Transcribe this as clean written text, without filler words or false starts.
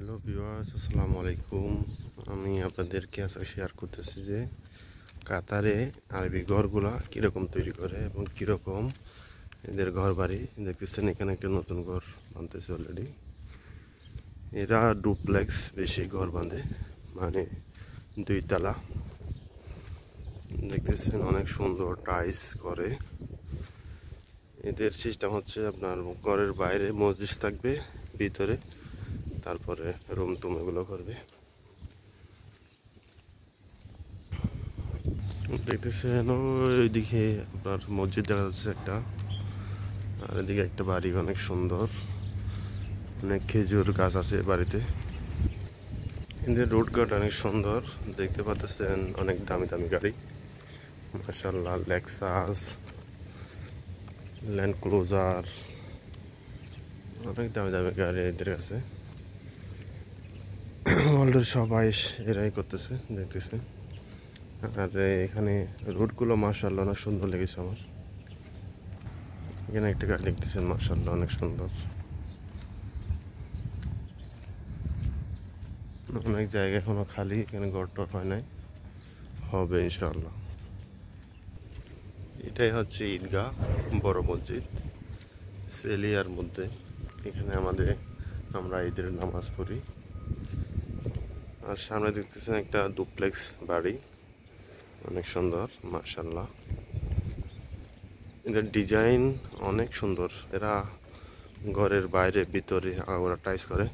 Hello viewers, আসসালামু আলাইকুম। আমি আপনাদেরকে আজকে শেয়ার করতেছি যে কাতারে আরবি ঘরগুলা কীরকম তৈরি করে এবং কীরকম এদের ঘর বাড়ি। দেখতেছেন এখানে একটা নতুন ঘর বানতেছে অলরেডি। এরা ডুপ্লেক্স বেশি ঘর বাঁধে, মানে 2 তলা। দেখতেছেন অনেক সুন্দর টাইলস করে। এদের সিস্টেম হচ্ছে আপনার ঘরের বাইরে মসজিদ থাকবে, ভিতরে তারপরে রুম টুম এগুলো করবে। দেখতেছেন ওইদিকে আপনার মসজিদ দেখা যাচ্ছে একটা, আর এদিকে একটা বাড়ি অনেক সুন্দর, অনেক খেজুর গাছ আছে বাড়িতে। এদের রোড গার্ড অনেক সুন্দর, দেখতে পাচ্ছেন অনেক দামি দামি গাড়ি, মাশাআল্লাহ। লেক্সাস, ল্যান্ড ক্রুজার, অনেক দামি দামি গাড়ি এদের কাছে। অলরেডি সবাই এরাই করতেছে, দেখতেছেন। আর এখানে রোডগুলো মাশাআল্লাহ অনেক সুন্দর লেগেছে আমার। এখানে একটা গাড়ি দেখতেছেন, মাশাআল্লাহ অনেক সুন্দর। অনেক জায়গা এখনো খালি, এখানে ঘরটর হয় নাই, হবে ইনশাআল্লাহ। এটাই হচ্ছে ঈদগাহ, বড় মসজিদ সেলিয়ার মধ্যে। এখানে আমরা ঈদের নামাজ পড়ি। আর সামনে দেখতেছেন একটা ডুপ্লেক্স বাড়ি, অনেক সুন্দর মাশাআল্লাহ। এদের ডিজাইন অনেক সুন্দর। এরা ঘরের বাইরে ভিতরে ওরা টাইলস করে।